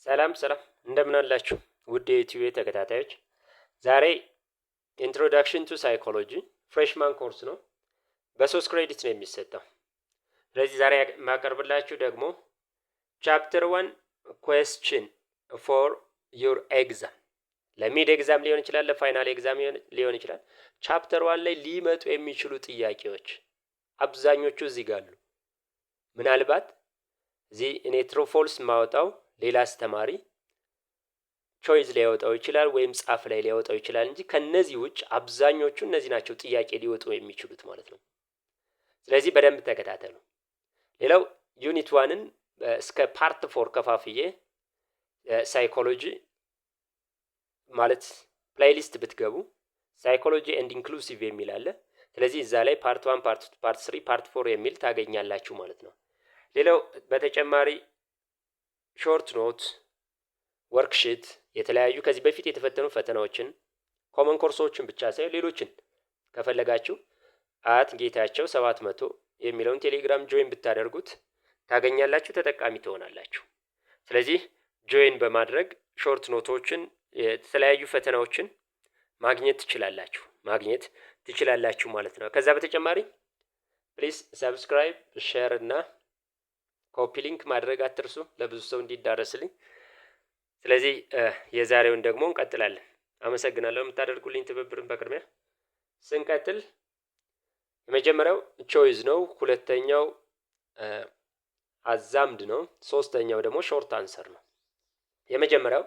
ሰላም እንደምን አላችሁ ውድ የዩቲዩብ ተከታታዮች። ዛሬ ኢንትሮዳክሽን ቱ ሳይኮሎጂ ፍሬሽማን ኮርስ ነው። በ3 ክሬዲት ነው የሚሰጠው። ስለዚህ ዛሬ የማቀርብላችሁ ደግሞ ቻፕተር 1 ኩዌስችን ፎር ዩር ኤግዛም፣ ለሚድ ኤግዛም ሊሆን ይችላል፣ ለፋይናል ኤግዛም ሊሆን ይችላል። ቻፕተር 1 ላይ ሊመጡ የሚችሉ ጥያቄዎች አብዛኞቹ እዚህ ጋር አሉ። ምናልባት እዚህ እኔ ትሩ ፎልስ ማወጣው ሌላ አስተማሪ ቾይዝ ሊያወጣው ይችላል ወይም ጻፍ ላይ ሊያወጣው ይችላል እንጂ ከነዚህ ውጭ አብዛኞቹ እነዚህ ናቸው ጥያቄ ሊወጡ የሚችሉት ማለት ነው። ስለዚህ በደንብ ተከታተሉ። ሌላው ዩኒት 1ን እስከ ፓርት 4 ከፋፍዬ ሳይኮሎጂ ማለት ፕሌይሊስት ብትገቡ ሳይኮሎጂ ኤንድ ኢንክሉሲቭ የሚል አለ። ስለዚህ እዛ ላይ ፓርት 1 ፓርት 2 ፓርት 3 ፓርት 4 የሚል ታገኛላችሁ ማለት ነው። ሌላው በተጨማሪ ሾርት ኖት፣ ወርክሺት፣ የተለያዩ ከዚህ በፊት የተፈተኑ ፈተናዎችን ኮመን ኮርሶችን ብቻ ሳይሆን ሌሎችን ከፈለጋችሁ ጌታቸው 700 የሚለውን ቴሌግራም ጆይን ብታደርጉት ታገኛላችሁ፣ ተጠቃሚ ትሆናላችሁ። ስለዚህ ጆይን በማድረግ ሾርት ኖቶችን የተለያዩ ፈተናዎችን ማግኘት ትችላላችሁ ማለት ነው። ከዛ በተጨማሪ ፕሊዝ ሰብስክራይብ፣ ሼር እና ኮፒ ሊንክ ማድረግ አትርሱ ለብዙ ሰው እንዲዳረስልኝ። ስለዚህ የዛሬውን ደግሞ እንቀጥላለን። አመሰግናለሁ የምታደርጉልኝ ትብብርን። በቅድሚያ ስንቀጥል የመጀመሪያው ቾይዝ ነው፣ ሁለተኛው አዛምድ ነው፣ ሶስተኛው ደግሞ ሾርት አንሰር ነው። የመጀመሪያው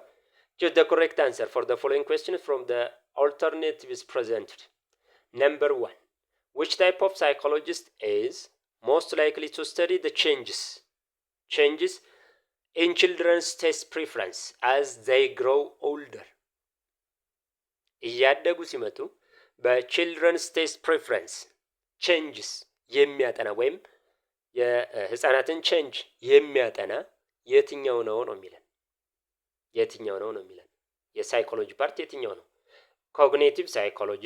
choose the correct answer for the following questions from the alternatives presented. Number 1, which type of psychologist is most likely to study the changes in children's taste preference as they grow older? እያደጉ ሲመጡ በchildren's taste preference changes የሚያጠና ወይም የህፃናትን ቼንጅ የሚያጠና የትኛው ነው የሚለን የሳይኮሎጂ ፓርት የትኛው ነው? ኮግኒቲቭ ሳይኮሎጂ፣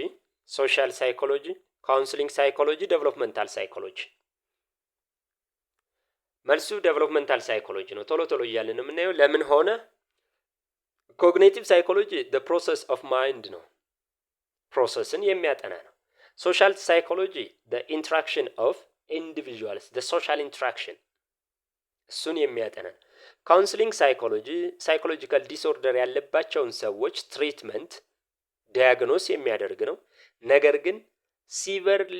ሶሻል ሳይኮሎጂ፣ ካውንስሊንግ ሳይኮሎጂ፣ ዴቨሎፕመንታል ሳይኮሎጂ። መልሱ ዴቨሎፕመንታል ሳይኮሎጂ ነው። ቶሎ እያልን የምናየው ለምን ሆነ? ኮግኒቲቭ ሳይኮሎጂ the process of mind ነው፣ ፕሮሰስን የሚያጠና ነው። ሶሻል ሳይኮሎጂ the interaction of individuals, the social interaction፣ እሱን የሚያጠና ነው። ካውንስሊንግ ሳይኮሎጂ ሳይኮሎጂካል ዲስኦርደር ያለባቸውን ሰዎች ትሪትመንት ዲያግኖስ የሚያደርግ ነው። ነገር ግን ሲቨርሊ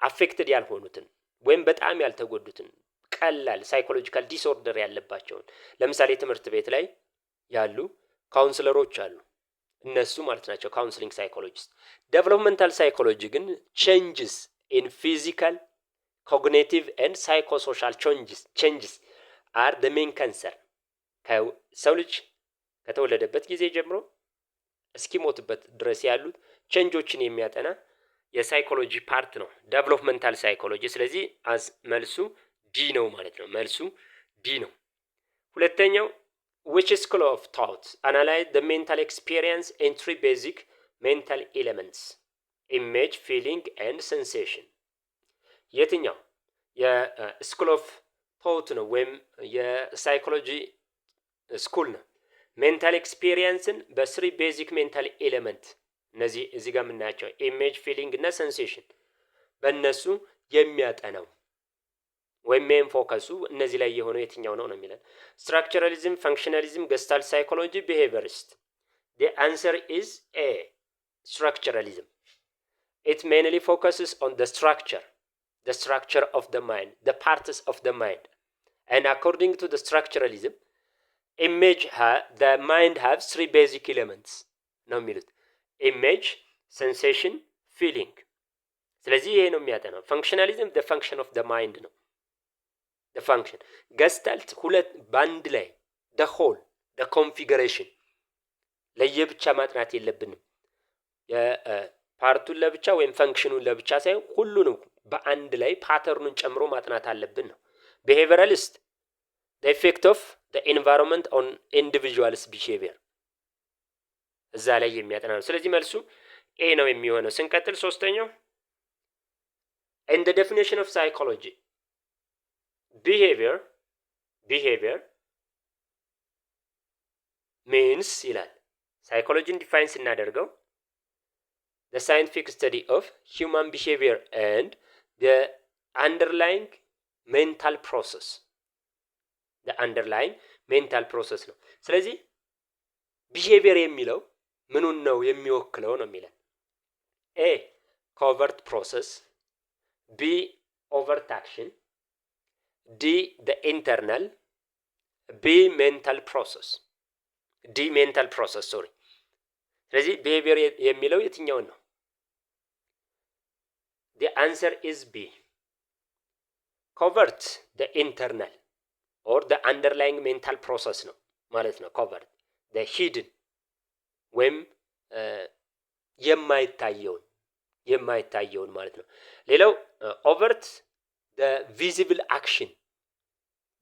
አፌክትድ ያልሆኑትን ወይም በጣም ያልተጎዱትን ቀላል ሳይኮሎጂካል ዲስኦርደር ያለባቸውን ለምሳሌ ትምህርት ቤት ላይ ያሉ ካውንስለሮች አሉ፣ እነሱ ማለት ናቸው ካውንስሊንግ ሳይኮሎጂስት። ዴቨሎፕመንታል ሳይኮሎጂ ግን ቼንጅስ ኢን ፊዚካል ኮግኒቲቭ ኤንድ ሳይኮሶሻል ቼንጅስ አር ደ ሜን ከንሰርን። ከሰው ልጅ ከተወለደበት ጊዜ ጀምሮ እስኪሞትበት ድረስ ያሉት ቼንጆችን የሚያጠና የሳይኮሎጂ ፓርት ነው ዴቨሎፕመንታል ሳይኮሎጂ። ስለዚህ መልሱ ዲ ነው ማለት ነው። መልሱ ዲ ነው። ሁለተኛው which school of thought analyze the mental experience in 3 basic mental elements image, feeling and sensation? የትኛው የስኩል ኦፍ ቶት ነው ወይም የሳይኮሎጂ ስኩል ነው? ሜንታል ኤክስፒሪየንስን በ3 ቤዚክ ሜንታል ኤሌመንት፣ እነዚህ እዚህ ጋር የምናያቸው ኢሜጅ፣ ፊሊንግ እና ሴንሴሽን፣ በእነሱ የሚያጠናው ወይም ሜን ፎከሱ እነዚህ ላይ የሆነው የትኛው ነው የሚለን። ስትራክቸራሊዝም፣ ፈንክሽናሊዝም፣ ገስታልት ሳይኮሎጂ፣ ቢሄቪየሪስት። the answer is A, structuralism. It mainly focuses on the structure of the mind, the parts of the mind. And according to the structuralism, the mind has 3 basic elements ነው የሚሉት ኢሜጅ፣ ሴንሴሽን፣ ፊሊንግ። ስለዚህ ይሄ ነው የሚያጠናው። ፈንክሽናሊዝም the function of the mind ነው፣ the function። ገስታልት ሁለት ባንድ ላይ the whole, the configuration። ለየብቻ ማጥናት የለብንም። የፓርቱን ለብቻ ወይም ፈንክሽኑን ለብቻ ሳይሆን ሁሉንም በአንድ ላይ ፓተርኑን ጨምሮ ማጥናት አለብን ነው። ቢሄቪየራሊስት the effect of the environment on individuals behavior፣ እዛ ላይ የሚያጠና ነው። ስለዚህ መልሱ ኤ ነው የሚሆነው። ስንቀጥል ሶስተኛው in the definition of psychology behavior means ይላል ሳይኮሎጂን ዲፋይን ስናደርገው the scientific study of human behavior and the underlying mental process ነው። ስለዚህ ቢሄቪየር የሚለው ምኑን ነው የሚወክለው ነው የሚለን ኤ ኮቨርት ፕሮሰስ፣ ቢ ኦቨርት አክሽን፣ ዲ the internal፣ ቢ ሜንታል ፕሮሰስ ሶሪ። ስለዚህ ቢሄቪየር የሚለው የትኛውን ነው? the answer is B ኮቨርት the internal or the underlying mental process ነው ማለት ነው። ኮቨርት the hidden ወይም የማይታየውን ማለት ነው። ሌላው ኦቨርት the visible action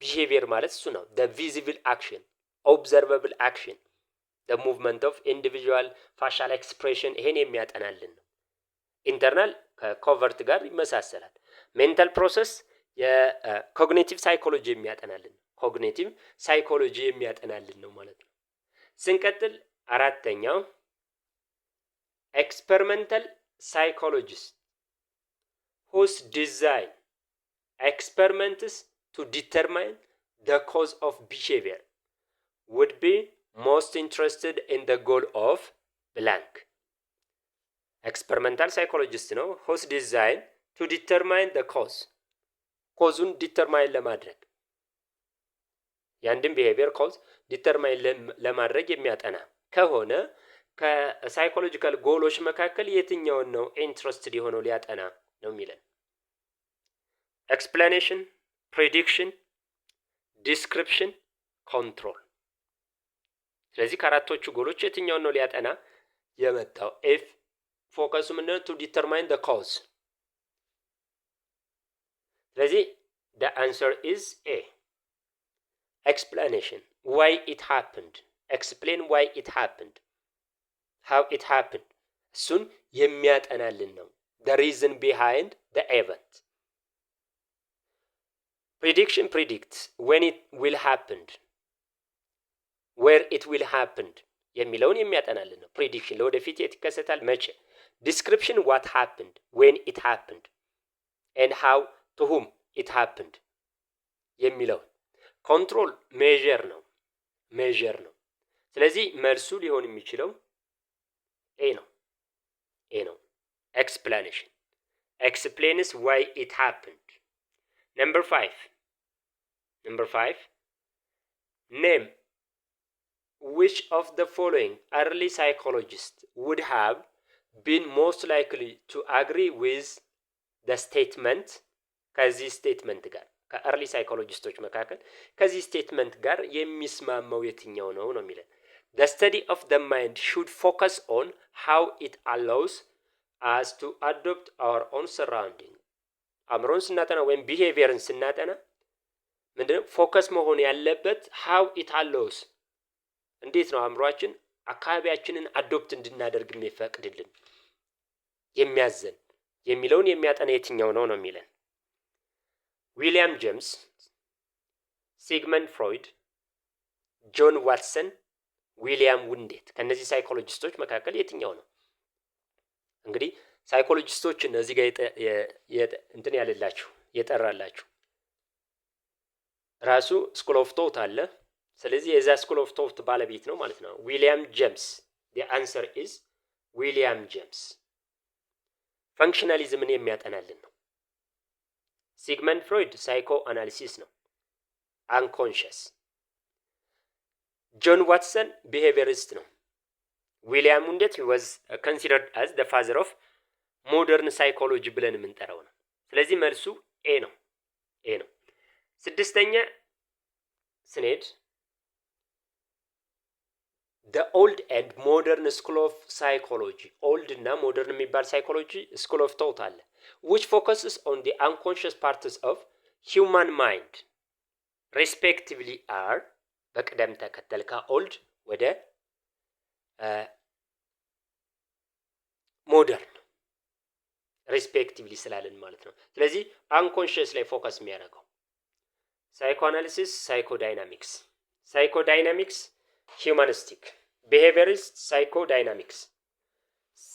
ቢሄቪየር ማለት እሱ ነው። the visible action observable action the movement of individual facial expression ይሄን የሚያጠናልን ነው። ኢንተርናል ከኮቨርት ጋር ይመሳሰላል። ሜንታል ፕሮሰስ የኮግኒቲቭ ሳይኮሎጂ የሚያጠናልን ነው ማለት ነው። ስንቀጥል አራተኛው experimental psychologists whose design experiments to determine the cause of behavior would be most interested in the goal of blank experimental psychologist ነው whose design to determine the cause ኮዙን ዲተርማይን ለማድረግ ያንድን ቢሄቪየር ኮዝ ዲተርማይን ለማድረግ የሚያጠና ከሆነ ከሳይኮሎጂካል ጎሎች መካከል የትኛውን ነው ኢንትረስትድ የሆነው ሊያጠና ነው የሚለን ኤክስፕላኔሽን፣ ፕሬዲክሽን፣ ዲስክሪፕሽን፣ ኮንትሮል። ስለዚህ ከአራቶቹ ጎሎች የትኛውን ነው ሊያጠና የመጣው? ኤፍ ፎከሱ ምንድነው? ቱ ዲተርማይን the cause። ስለዚህ the answer is A explanation why it happened explain why it happened how it happened እሱን የሚያጠናልን ነው the reason behind the event። prediction predicts when it will happen where it will happen የሚለውን የሚያጠናልን ነው። prediction ለወደፊት የት ይከሰታል መቼ። description what happened when it happened and how to whom it happened የሚለው ኮንትሮል ሜዠር ነው። ስለዚህ መልሱ ሊሆን የሚችለው ኤ ነው። explanation explains why it happened። number 5 name which of the following early psychologists would have been most likely to agree with the statement ከዚህ ስቴትመንት ጋር ከአርሊ ሳይኮሎጂስቶች መካከል ከዚህ ስቴትመንት ጋር የሚስማማው የትኛው ነው ነው የሚለን the study of the mind should focus on how it allows us to adopt our own surrounding። አእምሮን ስናጠና ወይም ቢሄቪየርን ስናጠና ምንድነው ፎከስ መሆን ያለበት how it allows እንዴት ነው አእምሮአችን አካባቢያችንን አዶፕት እንድናደርግ የሚፈቅድልን የሚያዘን የሚለውን የሚያጠና የትኛው ነው ነው የሚለን ዊሊያም ጄምስ፣ ሲግመንድ ፍሮይድ፣ ጆን ዋትሰን፣ ዊሊያም ውንዴት ከነዚህ ሳይኮሎጂስቶች መካከል የትኛው ነው? እንግዲህ ሳይኮሎጂስቶችን እዚህ ጋር እንትን ያለላችሁ የጠራላችሁ ራሱ ስኩል ኦፍ ቶት አለ። ስለዚህ የዛ ስኩል ኦፍ ቶት ባለቤት ነው ማለት ነው ዊሊያም ጄምስ። the answer is ዊሊያም ጄምስ ፈንክሽናሊዝምን የሚያጠናልን ነው። ሲግመንድ ፍሮይድ ሳይኮ አናሊሲስ ነው አንኮንሽስ። ጆን ዋትሰን ቢሄቪየሪስት ነው። ዊሊያም ውንዴት was considered as the father of modern psychology ብለን የምንጠራው ነው። ስለዚህ መልሱ ኤ ነው። ስድስተኛ ስኔድ the old and modern school of psychology old እና modern የሚባል psychology school of thought አለ which focuses on the unconscious parts of human mind respectively are በቅደም ተከተል ከኦልድ ወደ ሞደርን ሪስፔክቲቭሊ ስላለን ማለት ነው። ስለዚህ አንኮንሽስ ላይ ፎከስ የሚያደርገው ሳይኮአናሊሲስ፣ ሳይኮዳይናሚክስ ሂውማኒስቲክ፣ ቢሄቪየሪስት ሳይኮዳይናሚክስ፣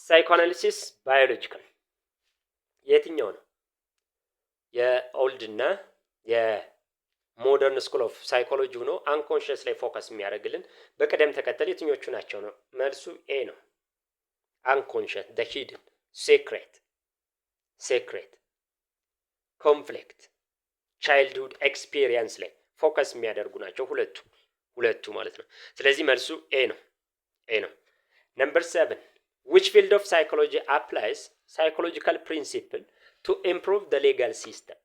ሳይኮአናሊሲስ ባዮሎጂካል። የትኛው ነው? የኦልድ እና የሞደርን ስኩል ኦፍ ሳይኮሎጂ ሆኖ አንኮንሽስ ላይ ፎከስ የሚያደርግልን በቅደም ተከተል የትኞቹ ናቸው ነው? መልሱ ኤ ነው። አንኮንሽስ፣ ደ ሂድን፣ ሴክሬት፣ ኮንፍሊክት፣ ቻይልድሁድ ኤክስፒሪየንስ ላይ ፎከስ የሚያደርጉ ናቸው ሁለቱ ማለት ነው። ስለዚህ መልሱ ኤ ነው። ነምበር 7 which field of psychology applies psychological principle to improve the legal system?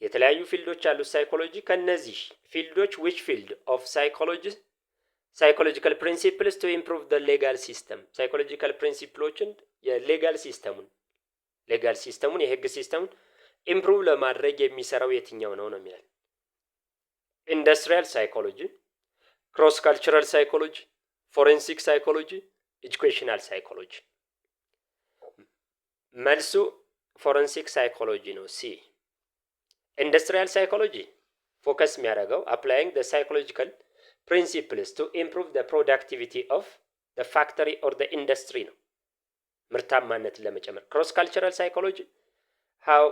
የተለያዩ ፊልዶች አሉ ሳይኮሎጂ። ከነዚህ ፊልዶች which field of psychology psychological principles to improve the legal system? ሳይኮሎጂካል ፕሪንሲፕሎችን የሌጋል ሲስተሙን የህግ ሲስተሙን ኢምፕሩቭ ለማድረግ የሚሰራው የትኛው ነው የሚላል። ኢንዱስትሪያል ሳይኮሎጂ፣ ክሮስ ካልቸራል ሳይኮሎጂ፣ ፎሬንሲክ ሳይኮሎጂ፣ ኤጁኬሽናል ሳይኮሎጂ። መልሱ ፎረንሲክ ሳይኮሎጂ ነው፣ ሲ። ኢንዱስትሪያል ሳይኮሎጂ ፎከስ የሚያደርገው አፕላይንግ the psychological principles to improve the productivity of the factory or the industry ነው፣ ምርታማነትን ለመጨመር። ክሮስ ካልቸራል ሳይኮሎጂ how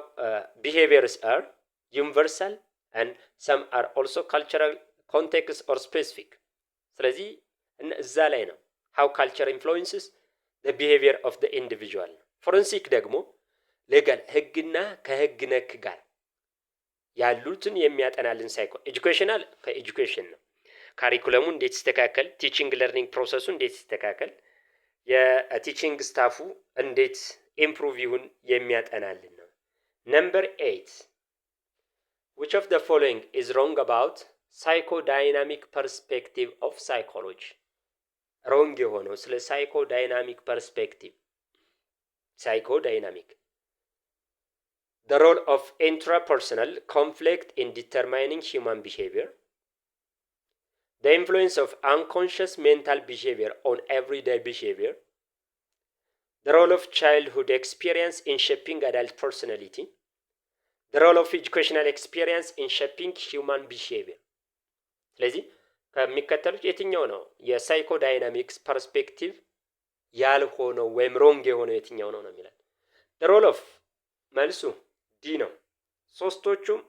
behaviors are universal and some are also cultural context or specific። ስለዚህ እዛ ላይ ነው how culture influences the behavior of the individual። ፎረንሲክ ደግሞ ሌጋል ህግና ከህግ ነክ ጋር ያሉትን የሚያጠናልን ሳይኮ። ኤጁኬሽናል ከኤጁኬሽን ነው፣ ካሪኩለሙ እንዴት ይስተካከል፣ ቲቺንግ ለርኒንግ ፕሮሰሱ እንዴት ይስተካከል፣ የቲቺንግ ስታፉ እንዴት ኢምፕሩቭ ይሁን የሚያጠናልን ነው። ነምበር 8 which of the following is wrong about psychodynamic perspective of psychology? ሮንግ የሆነው ስለ ሳይኮዳይናሚክ ፐርስፔክቲቭ። ሳይኮዳይናሚክ the role of intrapersonal conflict in determining human behavior, the influence of unconscious mental behavior on everyday behavior, the role of childhood experience in shaping adult personality, the role of educational experience in shaping human behavior። ስለዚህ ከሚከተሉት የትኛው ነው የሳይኮዳይናሚክስ ፐርስፔክቲቭ ያልሆነው ወይም ሮንግ የሆነው የትኛው ነው የሚላል። the role of መልሱ ዲ ነው። ሶስቶቹም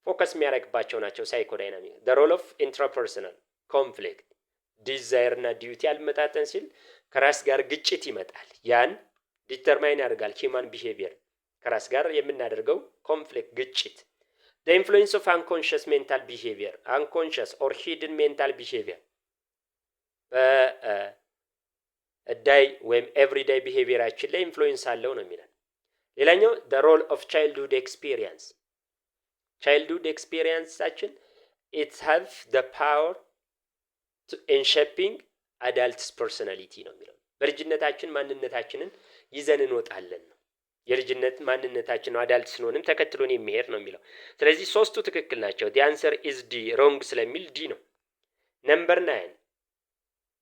ፎከስ የሚያደርግባቸው ናቸው ሳይኮዳይናሚክ። the role of intrapersonal conflict፣ ዲዛይር እና ዲዩቲ አልመጣጠን ሲል ከራስ ጋር ግጭት ይመጣል። ያን ዲተርማይን ያደርጋል ሂውማን ቢሄቪየር፣ ከራስ ጋር የምናደርገው ኮንፍሊክት ግጭት። the influence of unconscious mental behavior፣ unconscious or hidden mental behavior በዳይ ወይም ኤቭሪዳይ ቢሄቪየራችን ላይ ኢንፍሉዌንስ አለው ነው የሚለን። ሌላኛው the role of childhood experience፣ childhood experienceአችን it have the power to in shaping adult's personality ነው የሚለው። በልጅነታችን ማንነታችንን ይዘን እንወጣለን ነው። የልጅነት ማንነታችን ነው አዳልት ስንሆንም ተከትሎን የሚሄድ ነው የሚለው። ስለዚህ ሶስቱ ትክክል ናቸው። the answer is D ሮንግ ስለሚል ዲ ነው። ነምበር 9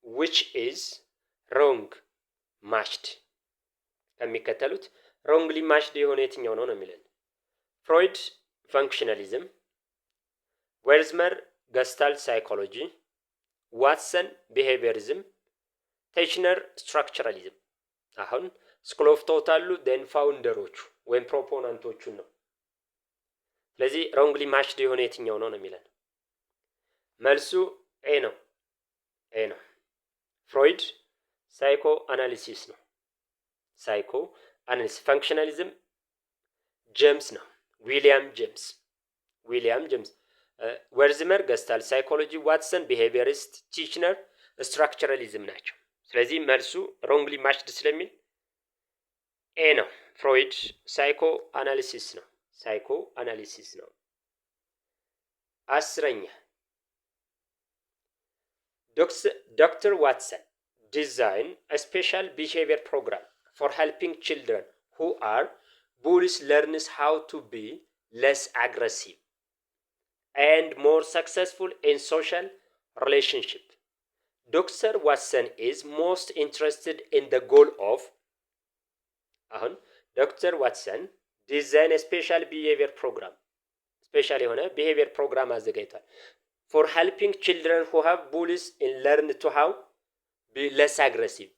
which is wrong matched ከሚከተሉት ሮንግሊ ማችድ የሆነ የትኛው ነው የሚለን። ፍሮይድ ፋንክሽናሊዝም፣ ዌልዝመር ገስታልት ሳይኮሎጂ፣ ዋትሰን ቢሄቪየሪዝም፣ ቴችነር ስትራክቸራሊዝም። አሁን ስኩል ኦፍ ቶት አሉ ደን ፋውንደሮቹ ወይም ፕሮፖናንቶቹን ነው። ስለዚህ ሮንግሊ ማችድ የሆነ የትኛው ነው የሚለን። መልሱ ኤ ነው። ፍሮይድ ሳይኮ አናሊሲስ ነው። ሳይኮ አናሊሲስ። ፋንክሽናሊዝም ጄምስ ነው፣ ዊሊያም ጄምስ። ወርዝመር ገስታል ሳይኮሎጂ፣ ዋትሰን ቢሄቪየሪስት፣ ቲችነር ስትራክቸራሊዝም ናቸው። ስለዚህ መልሱ ሮንግሊ ማችድ ስለሚል ኤ ነው። ፍሮይድ ሳይኮ አናሊሲስ ነው። 10ኛ ዶክተር ዋትሰን design a special behavior program for helping children who are bullies learns how to be less aggressive and more successful in social relationship. Dr. Watson is most interested in the goal of Dr. Watson design a special behavior program. ስፔሻል የሆነ behavior program አዘጋጅቷል። for helping children who have bullies and learn to how be less aggressive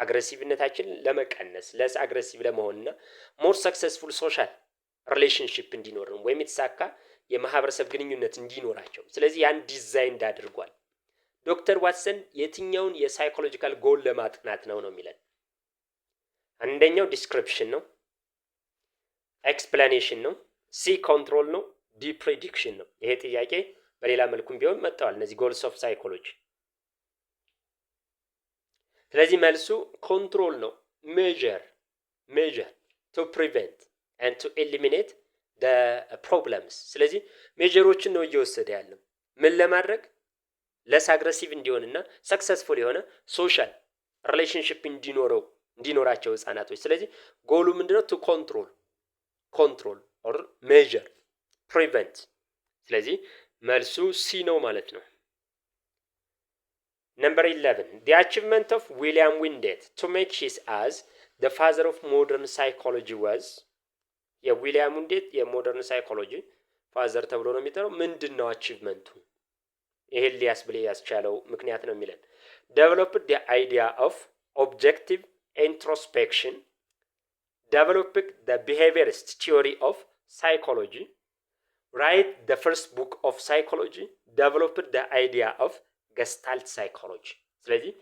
አግሬሲቭነታችን ለመቀነስ ለስ አግሬሲቭ ለመሆንና ሞር ሰክሰስፉል ሶሻል ሪሌሽንሺፕ እንዲኖር ወይም የተሳካ የማህበረሰብ ግንኙነት እንዲኖራቸው ስለዚህ ያን ዲዛይን አድርጓል። ዶክተር ዋትሰን የትኛውን የሳይኮሎጂካል ጎል ለማጥናት ነው የሚለን? አንደኛው ዲስክሪፕሽን ነው፣ ኤክስፕላኔሽን ነው፣ ሲ ኮንትሮል ነው፣ ዲ ፕሬዲክሽን ነው። ይሄ ጥያቄ በሌላ መልኩም ቢሆን መጥተዋል እነዚህ ጎልስ ኦፍ ሳይኮሎጂ። ስለዚህ መልሱ ኮንትሮል ነው። ሜጀር ቱ ፕሪቨንት ኤንድ ቱ ኤሊሚኔት ደ ፕሮብለምስ። ስለዚህ ሜጀሮችን ነው እየወሰደ ያለው ምን ለማድረግ ለስ አግሬሲቭ እንዲሆንና ሰክሰስፉል የሆነ ሶሻል ሪሌሽንሺፕ እንዲኖራቸው ህጻናቶች። ስለዚህ ጎሉ ምንድነው? ቱ ኮንትሮል ኦር ሜጀር ፕሪቨንት። ስለዚህ መልሱ ሲ ነው ማለት ነው። Number 11. The achievement of William Wingate to make his as the father of modern psychology was የዊሊያም ዊንጌት የሞደርን ሳይኮሎጂ ፋዘር ተብሎ ነው የሚጠራው። ምንድነው አቺቭመንቱ? ይሄን ሊያስብል ያስቻለው ምክንያት ነው የሚለን developed the idea of objective introspection, developed the behaviorist theory of psychology, write the first book of psychology, developed the idea of ገስታልት ሳይኮሎጂ። ስለዚህ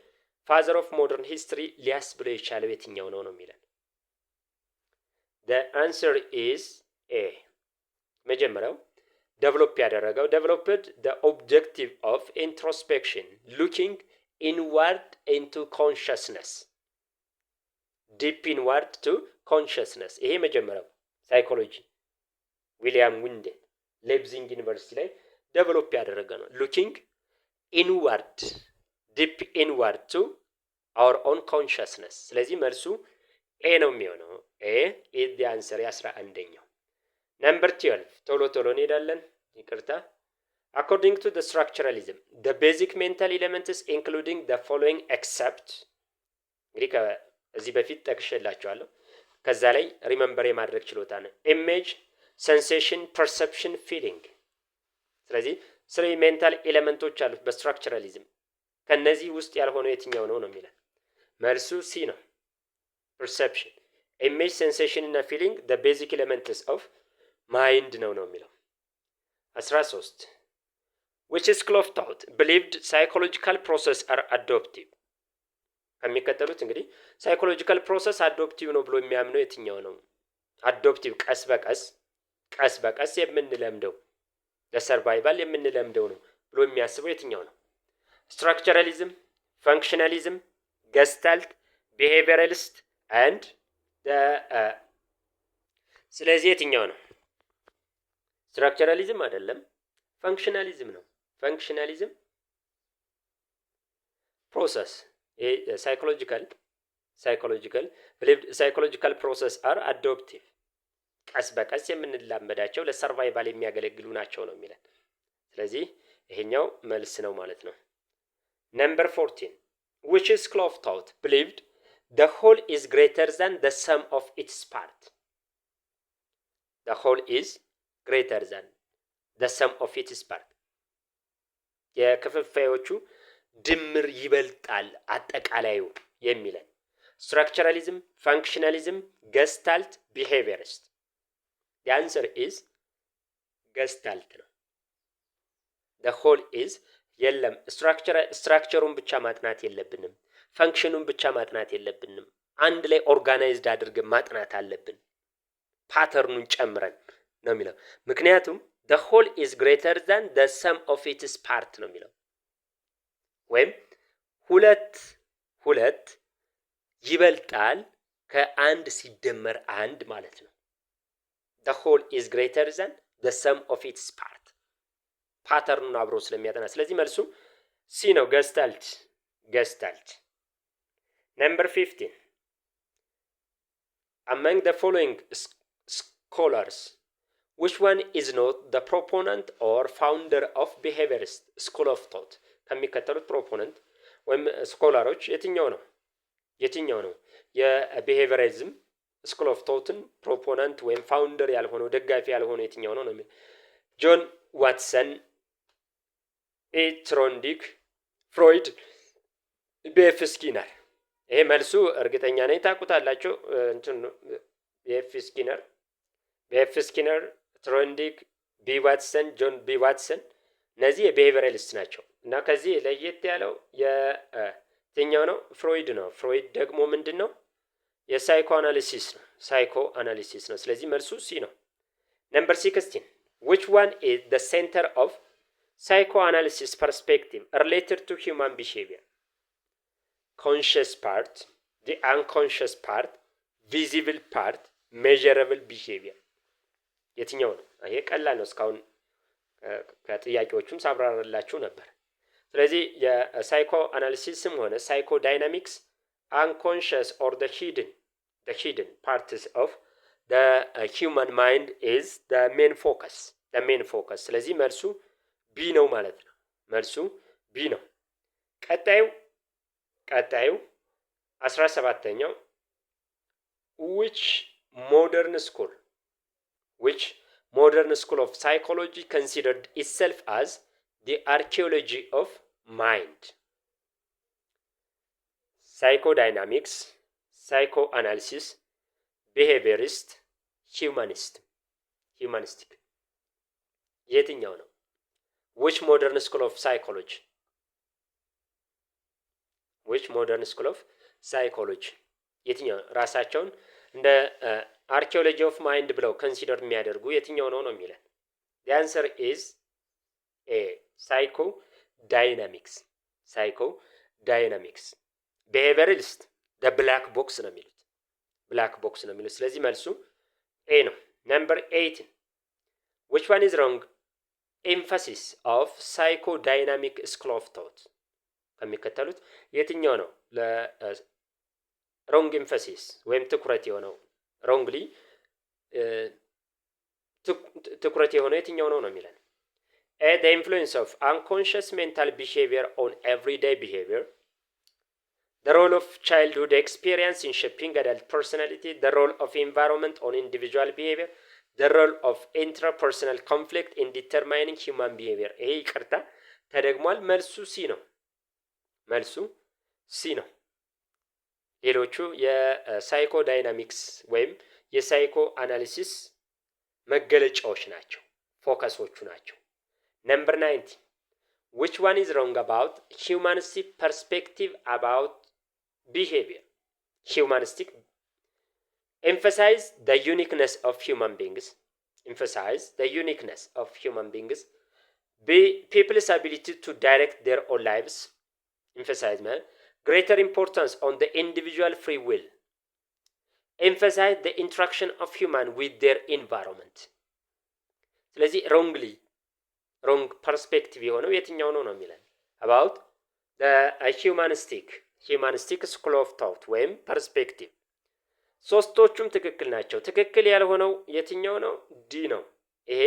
ፋዘር ኦፍ ሞደርን ሂስትሪ ሊያስብለው የቻለው የትኛው ነው የሚለን? the answer is A። መጀመሪያው ዴቨሎፕ ያደረገው developed the objective of introspection, looking inward into consciousness, deep inward to consciousness። ይሄ መጀመሪያው ሳይኮሎጂ ዊሊያም ዊንጌት ሌፕዚግ ዩኒቨርሲቲ ላይ ዴቨሎፕ ያደረገ ነው። ሉኪንግ ኢንዋርድ ዲፕ ኢንዋርድ ቱ አወር ኦን ኮንሽስነስ። ስለዚህ መልሱ ኤ ነው የሚሆነው። ኤ ኢዝ ዲ አንሰር የ11ኛው። ነምበር 12 ቶሎ ቶሎ እንሄዳለን፣ ይቅርታ። አኮርዲንግ ቱ ስትራክቸራሊዝም the basic mental elements including the following except እንግዲህ ከዚህ በፊት ጠቅሼላችኋለሁ። ከዛ ላይ ሪመምበር የማድረግ ችሎታ ነው። ኢሜጅ፣ ሴንሴሽን፣ ፐርሰፕሽን፣ ፊሊንግ። ስለዚህ ስሪ ሜንታል ኤሌመንቶች አሉት በስትራክቸራሊዝም። ከነዚህ ውስጥ ያልሆነው የትኛው ነው የሚለው? መልሱ ሲ ነው። ፐርሰፕሽን፣ ኢሜጅ፣ ሴንሴሽን እና ፊሊንግ the basic elements of mind ነው የሚለው። 13 which school of thought believed psychological process are adoptive? ከሚከተሉት እንግዲህ ሳይኮሎጂካል ፕሮሰስ አዶፕቲቭ ነው ብሎ የሚያምነው የትኛው ነው? አዶፕቲቭ ቀስ በቀስ የምንለምደው ለሰርቫይቫል የምንለምደው ነው ብሎ የሚያስበው የትኛው ነው? ስትራክቸራሊዝም፣ ፈንክሽናሊዝም፣ ገስታልት፣ ቢሄቪየራሊስት አንድ ስለዚህ የትኛው ነው? ስትራክቸራሊዝም አይደለም፣ ፈንክሽናሊዝም ነው። ፈንክሽናሊዝም ፕሮሰስ ሳይኮሎጂካል ፕሮሰስ አር አዶፕቲቭ ቀስ በቀስ የምንላመዳቸው ለሰርቫይቫል የሚያገለግሉ ናቸው ነው የሚለን። ስለዚህ ይሄኛው መልስ ነው ማለት ነው። ነምበር 14 which school of thought believed the whole is greater than the sum of its part? the whole is greater than the sum of its part የክፍልፋዮቹ ድምር ይበልጣል አጠቃላዩ የሚለን ስትራክቸራሊዝም፣ ፋንክሽናሊዝም፣ ገስታልት፣ ቢሄቪየሪስት። the answer is ገስታልት ነው። the whole is የለም። ስትራክቸሩን ብቻ ማጥናት የለብንም፣ ፈንክሽኑን ብቻ ማጥናት የለብንም። አንድ ላይ ኦርጋናይዝድ አድርገን ማጥናት አለብን፣ ፓተርኑን ጨምረን ነው የሚለው። ምክንያቱም the whole is greater than the sum of its part ነው የሚለው። ወይም ሁለት ይበልጣል ከአንድ ሲደመር አንድ ማለት ነው። the whole is greater than the sum of its part ፓተርኑን አብሮ ስለሚያጠና ስለዚህ መልሱ ሲ ነው። ገስታልት። ነምበር 15 among the following scholars which one is not the proponent or founder of behaviorist school of thought? ከሚከተሉት ፕሮፖነንት ወይም ስኮላሮች የትኛው ነው የቢሄቪየሪዝም ስኩል ኦፍ ቶትን ፕሮፖነንት ወይም ፋውንደር ያልሆነው ደጋፊ ያልሆነው የትኛው ነው የሚል ጆን ዋትሰን፣ ኤ ትሮንዲክ፣ ፍሮይድ፣ ቢኤፍ ስኪነር። ይሄ መልሱ እርግጠኛ ነኝ ታውቁታላችሁ። እንትን ቢኤፍ ስኪነር፣ ትሮንዲክ፣ ቢ ዋትሰን፣ ጆን ቢ ዋትሰን እነዚህ የቢሄቪራሊስት ናቸው እና ከዚህ ለየት ያለው የትኛው ነው? ፍሮይድ ነው። ፍሮይድ ደግሞ ምንድን ነው? የሳይኮ አናሊሲስ ነው። ሳይኮ አናሊሲስ ነው። ስለዚህ መልሱ ሲ ነው። ነምበር 16 which one is the center of psychoanalysis perspective related to human behavior? Conscious part, the unconscious part, visible part, measurable behavior. የትኛው ነው? ይሄ ቀላል ነው። እስካሁን ከጥያቄዎቹም ሳብራራላችሁ ነበር። ስለዚህ የሳይኮ አናሊሲስም ሆነ ሳይኮ ዳይናሚክስ unconscious or the hidden parts of the human mind is the main focus ስለዚህ መልሱ ቢ ነው ማለት ነው። መልሱ ቢ ነው። ቀጣዩ 17ኛው which modern school of psychology considered itself as the archaeology of mind? ሳይኮዳይናሚክስ፣ ሳይኮ አናሊሲስ፣ ቢሄቪየሪስት፣ ሂውማኒስቲክ የትኛው ነው? which modern school of psychology የትኛው ራሳቸውን እንደ አርኪኦሎጂ ኦፍ ማይንድ ብለው ኮንሲደር የሚያደርጉ የትኛው ነው የሚለን? the answer is a psychodynamics ቢሄቪየሪስት ብላክ ቦክስ ነው የሚሉት ስለዚህ መልሱ ኤ ነው። ነምበር 18 which one is wrong emphasis of psychodynamic school of thought ከሚከተሉት የትኛው ነው ሮንግ ኤምፋሲስ ወይም ትኩረት የሆነው ሮንግሊ ትኩረት የሆነው የትኛው ነው የሚለን? A, the influence of unconscious mental behavior on everyday behavior, the role of childhood experience in shaping adult personality, the role of environment on individual behavior, the role of interpersonal conflict in determining human behavior. ይሄ ይቅርታ ተደግሟል። መልሱ ሲ ነው። ሌሎቹ የሳይኮ ዳይናሚክስ ወይም የሳይኮ አናሊሲስ መገለጫዎች ናቸው፣ ፎከሶቹ ናቸው። ነምበር 19 which one is wrong about humanistic perspective about behavior? Humanistic emphasize the uniqueness of human beings, people's ability to direct their own lives, emphasize greater importance on the individual free will, emphasize the interaction of human with their environment. ስለዚህ ሮንግ ፐርስፔክቲቭ የሆነው የትኛው ነው የሚለን? about the humanistic school of thought ወይም ፐርስፔክቲቭ። ሶስቶቹም ትክክል ናቸው። ትክክል ያልሆነው የትኛው ነው? ዲ ነው። ይሄ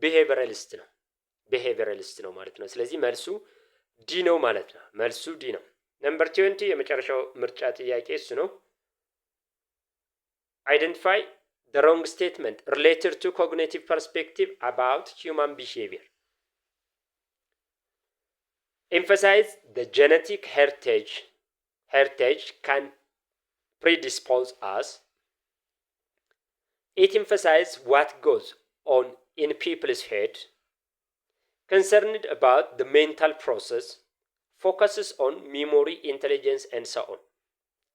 ቢሄቪየራሊስት ነው ማለት ነው። ስለዚህ መልሱ ዲ ነው ማለት ነው። መልሱ ዲ ነው። ነምበር 20 የመጨረሻው ምርጫ ጥያቄ እሱ ነው። identify the wrong statement related to cognitive perspective about human behavior. Emphasize the genetic heritage can predispose us. It emphasizes what goes on in people's head, concerned about the mental process, focuses on memory, intelligence and so on.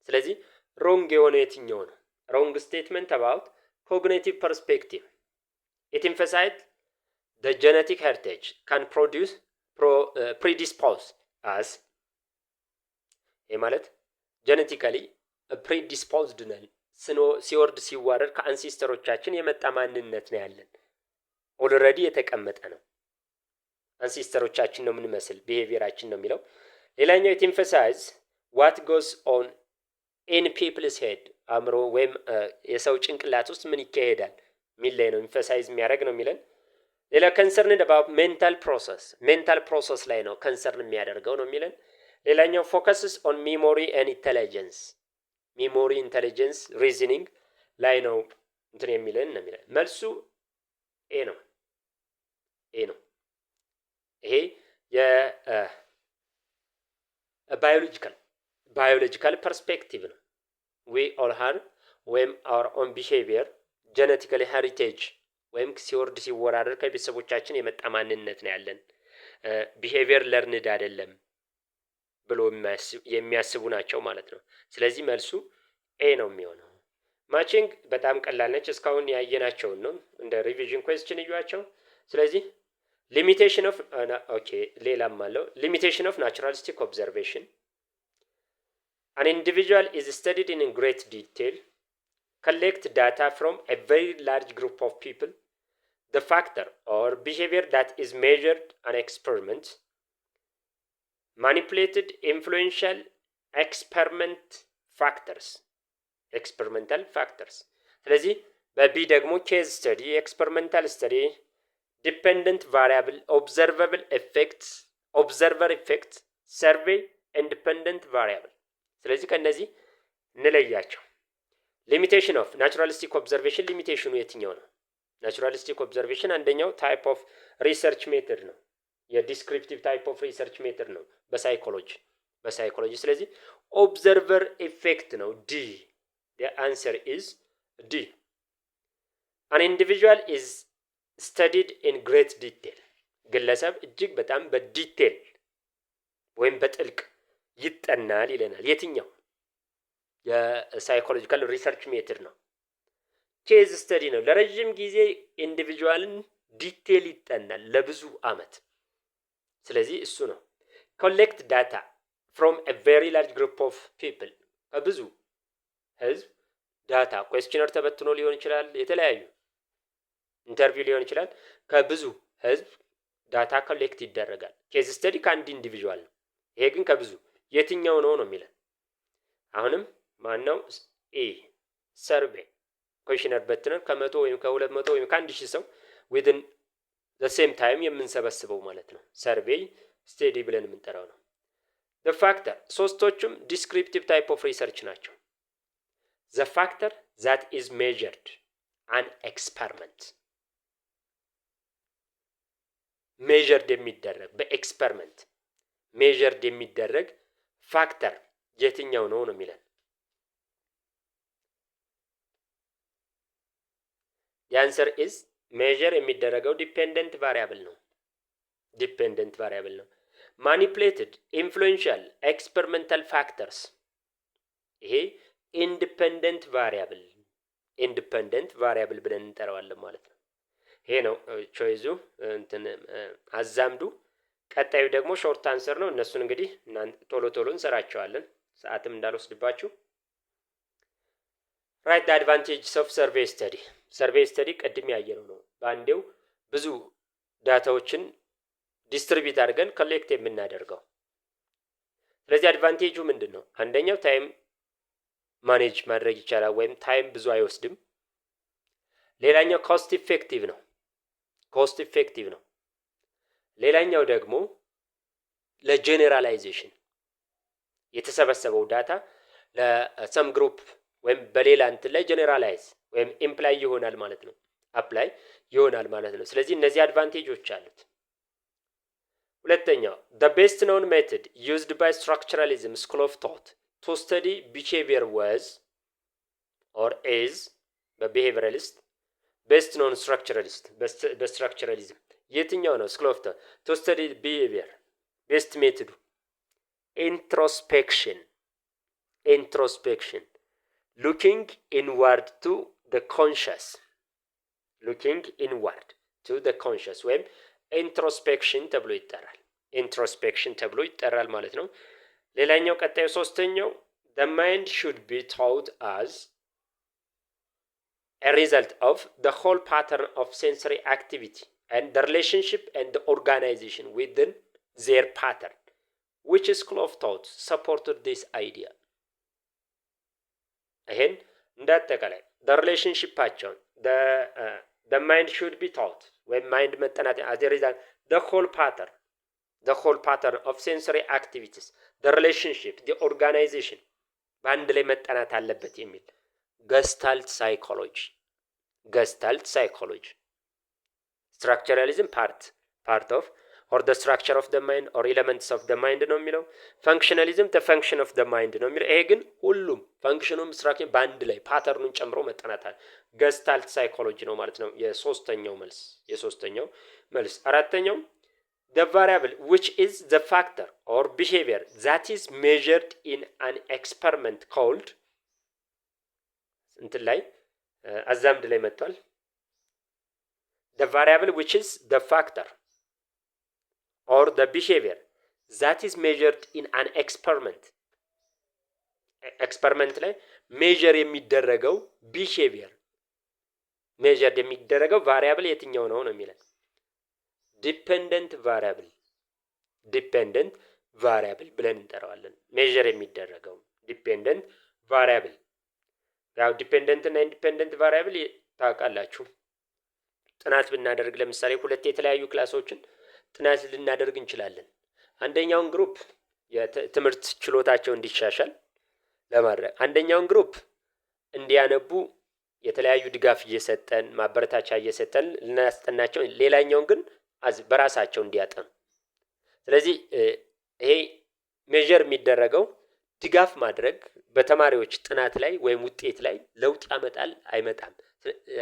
ስለዚህ ሮንግ የሆነ የትኛው ነው? wrong statement about cognitive perspective. It emphasized the genetic heritage can predispose us. ይህ ማለት ጀነቲካሊ ፕሪዲስፖዝድ ነን፣ ሲወርድ ሲዋረድ ከአንሲስተሮቻችን የመጣ ማንነት ነው ያለን። ኦልሬዲ የተቀመጠ ነው። አንሲስተሮቻችን ነው የምንመስል፣ ቢሄቪየራችን ነው የሚለው። ሌላኛው it emphasize what goes on in people's head አእምሮ ወይም የሰው ጭንቅላት ውስጥ ምን ይካሄዳል የሚል ላይ ነው ኢንፈሳይዝ የሚያደርግ ነው የሚለን። ሌላ concerned about mental process ላይ ነው concern የሚያደርገው ነው የሚለን። ሌላኛው focuses on memory and intelligence reasoning ላይ ነው እንትን የሚለን ነው የሚለን። መልሱ ኤ ነው። ይሄ የባዮሎጂካል ፐርስፔክቲቭ ነው። ዊ ኦል ሃር ወይም አወር ኦን ቢሄቪየር ጀነቲካሊ ሄሪቴጅ ወይም ሲወርድ ሲወራረድ ከቤተሰቦቻችን የመጣ ማንነት ነው ያለን። ቢሄቪየር ለርንድ አይደለም ብሎ የሚያስቡ ናቸው ማለት ነው። ስለዚህ መልሱ ኤ ነው የሚሆነው። ማቺንግ በጣም ቀላል ነች። እስካሁን ያየናቸውን ነው እንደ ሪቪዥን ኩዌስችን እዩዋቸው። ስለዚህ ሊሚቴሽን ኦፍ ሌላም አለው። ሊሚቴሽን ኦፍ ናቹራሊስቲክ ኦብዘርቬሽን አን ኢንዲቪጁዋል ኢዝ ስተዲድ ኢን ግሬት ዲቴል collect data from a very large group of people. The factor or behavior that is measured an experiment. Manipulated influential experimental factors. ስለዚህ በቢ ደግሞ ኬዝ ስተዲ፣ ኤክስፐሪመንታል ስተዲ፣ ዲፔንደንት ቫሪያብል፣ ኦብዘርቨር ኢፌክት፣ ሰርቬይ፣ ኢንዲፔንደንት ቫሪያብል። ስለዚህ ከእነዚህ እንለያቸው። ሊሚቴሽን ኦፍ ናቹራሊስቲክ ኦብዘርቬሽን ሊሚቴሽኑ የትኛው ነው? ናቹራሊስቲክ ኦብዘርቬሽን አንደኛው ታይፕ ኦፍ ሪሰርች ሜተድ ነው። የዲስክሪፕቲቭ ታይፕ ኦፍ ሪሰርች ሜተድ ነው በሳይኮሎጂ። ስለዚህ ኦብዘርቨር ኢፌክት ነው ዲ። አንሰር ኢዝ ዲ። አን ኢንዲቪጁዋል ኢዝ ስተዲድ ኢን ግሬት ዲቴል። ግለሰብ እጅግ በጣም በዲቴል ወይም በጥልቅ ይጠናል ይለናል። የትኛው? የሳይኮሎጂካል ሪሰርች ሜትድ ነው። ኬዝ ስተዲ ነው። ለረጅም ጊዜ ኢንዲቪጁዋልን ዲቴል ይጠናል ለብዙ አመት። ስለዚህ እሱ ነው። ኮሌክት ዳታ ፍሮም ኤ ቬሪ ላርጅ ግሩፕ ኦፍ ፒፕል፣ ከብዙ ህዝብ ዳታ፣ ኩዌስችነር ተበትኖ ሊሆን ይችላል፣ የተለያዩ ኢንተርቪው ሊሆን ይችላል። ከብዙ ህዝብ ዳታ ኮሌክት ይደረጋል። ኬዝ ስተዲ ከአንድ ኢንዲቪጁዋል ነው። ይሄ ግን ከብዙ የትኛው ነው የሚለን። አሁንም ማነው? ኤ ሰርቬይ ኩዌስችነር በትነን ከ100 ወይም ከ200 ወይም ከ1000 ሰው ዊዝን ዘ ሴም ታይም የምንሰበስበው ማለት ነው። ሰርቬይ ስቴዲ ብለን የምንጠራው ነው። ዘ ፋክተር ሶስቶቹም ዲስክሪፕቲቭ ታይፕ ኦፍ ሪሰርች ናቸው። ዘ ፋክተር ዛት ኢዝ ሜዠርድ አን ኤክስፐሪመንት፣ ሜዠርድ የሚደረግ በኤክስፐሪመንት ሜዠርድ የሚደረግ ፋክተር የትኛው ነው የሚለን። የአንሰር ኢዝ ሜዠር የሚደረገው ዲፔንደንት ቫሪያብል ነው። ማኒፕሌትድ ኢንፍሉዌንሻል ኤክስፐሪመንታል ፋክተርስ፣ ይሄ ኢንዲፔንደንት ቫሪያብል ብለን እንጠራዋለን ማለት ነው። ይሄ ነው ቾይዙ እንትን አዛምዱ። ቀጣዩ ደግሞ ሾርት አንሰር ነው። እነሱን እንግዲህ ቶሎ እንሰራቸዋለን ሰዓትም እንዳልወስድባችሁ። ራይት ዘ አድቫንቴጅስ ኦፍ ሰርቬይ ስተዲ። ሰርቬይ ስተዲ ቅድም ያየነው ነው። በአንዴው ብዙ ዳታዎችን ዲስትሪቢዩት አድርገን ኮሌክት የምናደርገው። ስለዚህ አድቫንቴጁ ምንድን ነው? አንደኛው ታይም ማኔጅ ማድረግ ይቻላል፣ ወይም ታይም ብዙ አይወስድም። ሌላኛው ኮስት ኢፌክቲቭ ነው። ሌላኛው ደግሞ ለጄኔራላይዜሽን የተሰበሰበው ዳታ ለሰም ግሩፕ ወይም በሌላ እንትን ላይ ጄኔራላይዝ ወይም ኢምፕላይ ይሆናል ማለት ነው፣ አፕላይ ይሆናል ማለት ነው። ስለዚህ እነዚህ አድቫንቴጆች አሉት። ሁለተኛው the best known method used by structuralism school of thought to study behavior was or is በቢሄቪራሊስት best known structuralist በስትራክቸራሊዝም የትኛው ነው? ስኩል ኦፍ ቶት to study behavior best method introspection looking inward to the conscious ወይም ኢንትሮስፔክሽን ተብሎ ይጠራል ማለት ነው። ሌላኛው ቀጣዩ ሶስተኛው the mind should be taught as a result of the whole pattern of sensory activity and the relationship and the organization within their pattern which school of thought supported this idea. ይሄን እንዳጠቃላይ the relationshipአቸውን the mind should be taught when mind መጠናት as a result the whole pattern of sensory activities, the relationship, the organization በአንድ ላይ መጠናት አለበት የሚል ገስታልት ሳይኮሎጂ ስትራክቸራሊዝም ፓርት ኦፍ ኦር ደ ስትራክቸር ኦፍ ደ ማይንድ ኦር ኤሌመንትስ ኦፍ ደ ማይንድ ነው የሚለው። ፈንክሽናሊዝም ደ ፈንክሽን ኦፍ ደ ማይንድ ነው የሚለው። ይሄ ግን ሁሉም ፈንክሽኑም ስትራክቸር በአንድ ላይ ፓተርኑን ጨምሮ መጠናታል። ገስታልት ሳይኮሎጂ ነው ማለት ነው የሶስተኛው መልስ። አራተኛው the variable which is the factor or behavior that is measured in an experiment called እንትን ላይ አዛምድ ላይ መጥቷል። the variable which is the factor or the behavior that is measured in an experiment ላይ ሜዠር የሚደረገው behavior ሜዠር የሚደረገው ቫሪያብል የትኛው ነው የሚለው። ዲፔንደንት ቫሪያብል ብለን እንጠራዋለን። ሜዠር የሚደረገው ዲፔንደንት ቫሪያብል። ያው ዲፔንደንት እና ኢንዲፔንደንት ቫሪያብል ታውቃላችሁ። ጥናት ብናደርግ ለምሳሌ ሁለት የተለያዩ ክላሶችን ጥናት ልናደርግ እንችላለን። አንደኛውን ግሩፕ የትምህርት ችሎታቸው እንዲሻሻል ለማድረግ፣ አንደኛውን ግሩፕ እንዲያነቡ የተለያዩ ድጋፍ እየሰጠን ማበረታቻ እየሰጠን ልናስጠናቸው፣ ሌላኛውን ግን በራሳቸው እንዲያጠኑ። ስለዚህ ይሄ ሜዠር የሚደረገው ድጋፍ ማድረግ በተማሪዎች ጥናት ላይ ወይም ውጤት ላይ ለውጥ ያመጣል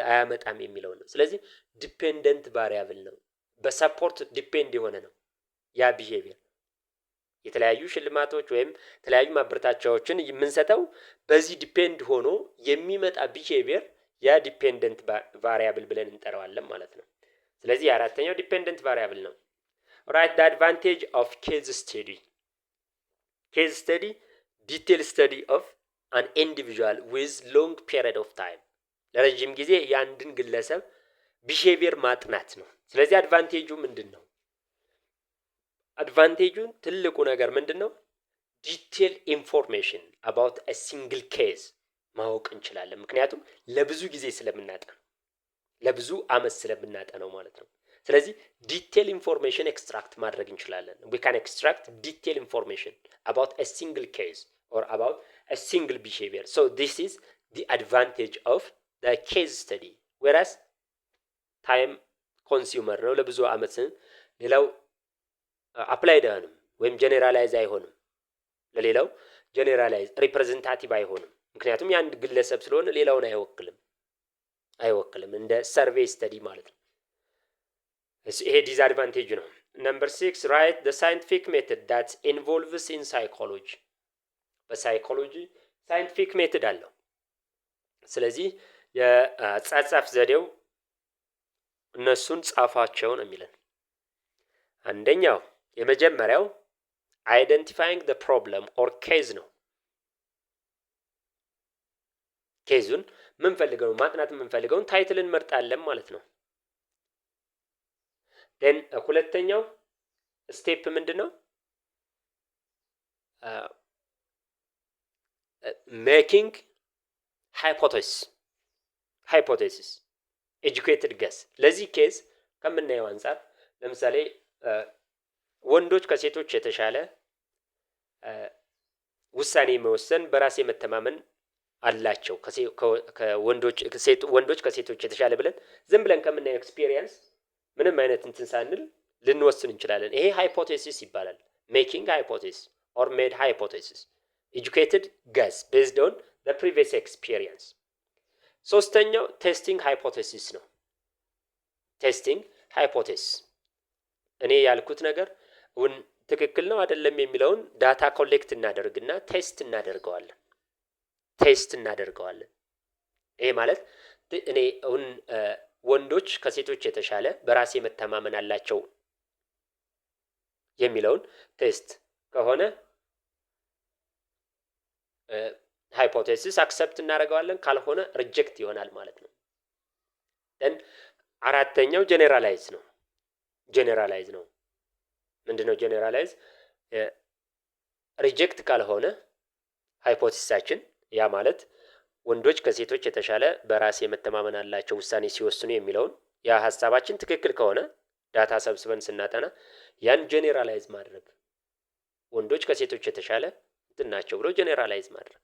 አያመጣም የሚለው ነው። ስለዚህ ዲፔንደንት ቫሪያብል ነው፣ በሰፖርት ዲፔንድ የሆነ ነው ያ ቢሄቪየር። የተለያዩ ሽልማቶች ወይም የተለያዩ ማበረታቻዎችን የምንሰጠው በዚህ ዲፔንድ ሆኖ የሚመጣ ቢሄቪየር ያ ዲፔንደንት ቫሪያብል ብለን እንጠራዋለን ማለት ነው። ስለዚህ አራተኛው ዲፔንደንት ቫሪያብል ነው። ራይት ዘ አድቫንቴጅ ኦፍ ኬዝ ስተዲ ዲቴል ስተዲ ኦፍ አን ኢንዲቪጁዋል ዊዝ ሎንግ ፔሪድ ኦፍ ታይም፣ ለረጅም ጊዜ የአንድን ግለሰብ ቢሄቪየር ማጥናት ነው። ስለዚህ አድቫንቴጁ ምንድን ነው? አድቫንቴጁ ትልቁ ነገር ምንድን ነው? ዲቴል ኢንፎርሜሽን አባውት አ ሲንግል ኬዝ ማወቅ እንችላለን። ምክንያቱም ለብዙ ጊዜ ስለምናጠነው፣ ለብዙ አመት ስለምናጠነው ማለት ነው። ስለዚህ ዲቴል ኢንፎርሜሽን ኤክስትራክት ማድረግ እንችላለን። we can extract detailed information about a single case or about a single behavior. So this is the advantage of the case study. whereas time consumer ነው፣ ለብዙ አመት። ሌላው አፕላይድ አይሆንም ወይም ጀነራላይዝ አይሆንም፣ ለሌላው ጀነራላይዝ ሪፕሬዘንታቲቭ አይሆንም። ምክንያቱም የአንድ ግለሰብ ስለሆነ ሌላውን አይወክልም እንደ ሰርቬይ ስተዲ ማለት ነው። ይሄ ዲስአድቫንቴጅ ነው። ነምበር 6 ራይት ዘ ሳይንቲፊክ ሜተድ ዳት ኢንቮልቭስ ኢን ሳይኮሎጂ። በሳይኮሎጂ ሳይንቲፊክ ሜተድ አለው። ስለዚህ የአጻጻፍ ዘዴው እነሱን ጻፋቸው ነው የሚለን። አንደኛው የመጀመሪያው አይደንቲፋይንግ ዘ ፕሮብለም ኦር ኬዝ ነው። ኬዙን ምንፈልገው ማጥናት የምንፈልገውን ታይትል እንመርጣለን ማለት ነው። ዴን ሁለተኛው ስቴፕ ምንድነው? ሜኪንግ ሃይፖቴሲስ ኤጁኬትድ ገስ። ለዚህ ኬዝ ከምናየው አንጻር ለምሳሌ ወንዶች ከሴቶች የተሻለ ውሳኔ መወሰን በራስ የመተማመን አላቸው ወንዶች ከሴቶች የተሻለ ብለን ዝም ብለን ከምናየው ኤክስፒሪየንስ ምንም አይነት እንትን ሳንል ልንወስን እንችላለን። ይሄ ሃይፖቴሲስ ይባላል። ሜኪንግ ሃይፖቴሲስ ኦር ሜድ ሃይፖቴሲስ ኤጁኬትድ ገስ ቤዝድ ኦን ዘ ፕሪቪየስ ኤክስፒሪየንስ። ሶስተኛው ቴስቲንግ ሃይፖቴሲስ ነው። ቴስቲንግ ሃይፖቴሲስ እኔ ያልኩት ነገር እውን ትክክል ነው አይደለም የሚለውን ዳታ ኮሌክት እናደርግና ቴስት እናደርገዋለን። ይሄ ማለት እኔ እውን ወንዶች ከሴቶች የተሻለ በራሴ መተማመን አላቸው የሚለውን ቴስት ከሆነ ሃይፖቴሲስ አክሰፕት እናደርገዋለን፣ ካልሆነ ሪጀክት ይሆናል ማለት ነው። ደን አራተኛው ጄኔራላይዝ ነው። ምንድነው ጄኔራላይዝ? ሪጀክት ካልሆነ ሃይፖቴሲሳችን ያ ማለት ወንዶች ከሴቶች የተሻለ በራስ የመተማመን አላቸው ውሳኔ ሲወስኑ የሚለውን ያ ሐሳባችን ትክክል ከሆነ ዳታ ሰብስበን ስናጠና ያን ጄኔራላይዝ ማድረግ፣ ወንዶች ከሴቶች የተሻለ እንትን ናቸው ብሎ ጄኔራላይዝ ማድረግ።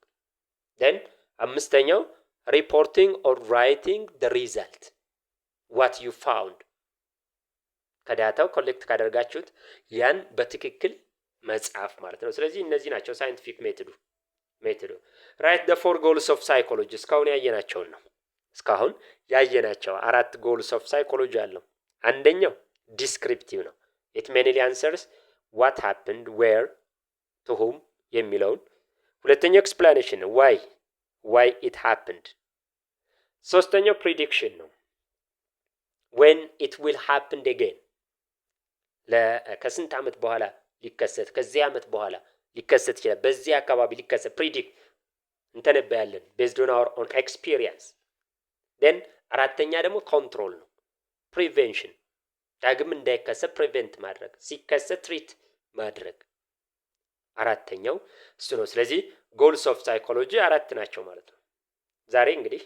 then አምስተኛው ሪፖርቲንግ or writing the result what you found ከዳታው ኮሌክት ካደርጋችሁት ያን በትክክል መጻፍ ማለት ነው። ስለዚህ እነዚህ ናቸው ሳይንቲፊክ ሜቶዱ። ራይት ዘ ፎር ጎልስ ኦፍ ሳይኮሎጂ እስካሁን ያየናቸውን ነው። እስካሁን ያየናቸው 4 ጎልስ ኦፍ ሳይኮሎጂ አለው። አንደኛው ዲስክሪፕቲቭ ነው። ኢት ሜንሊ አንሰርስ ዋት ሃፕንድ ዌር ቱ ሁም የሚለውን። ሁለተኛው ኤክስፕላኔሽን ነው፣ ዋይ ኢት ሃፕንድ። ሶስተኛው ፕሪዲክሽን ነው፣ ዌን ኢት ዊል ሃፕንድ አጌን፣ ከስንት ዓመት በኋላ ሊከሰት፣ ከዚህ ዓመት በኋላ ሊከሰት ይችላል፣ በዚህ አካባቢ ሊከሰት ፕሪዲክት እንተነበያለን ቤዝድ ኦን አወር ኦን ኤክስፒሪየንስ። ዴን አራተኛ ደግሞ ኮንትሮል ነው፣ ፕሪቬንሽን፣ ዳግም እንዳይከሰት ፕሪቬንት ማድረግ፣ ሲከሰት ትሪት ማድረግ። አራተኛው እሱ ነው። ስለዚህ ጎልስ ኦፍ ሳይኮሎጂ 4 ናቸው ማለት ነው። ዛሬ እንግዲህ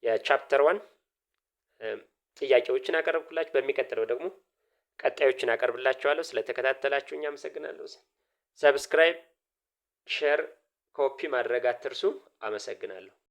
የቻፕተር 1 ጥያቄዎችን አቀርብኩላችሁ። በሚቀጥለው ደግሞ ቀጣዮችን አቀርብላችኋለሁ። ስለተከታተላችሁኝ አመሰግናለሁ። ሰብስክራይብ፣ ሼር፣ ኮፒ ማድረግ አትርሱ። አመሰግናለሁ።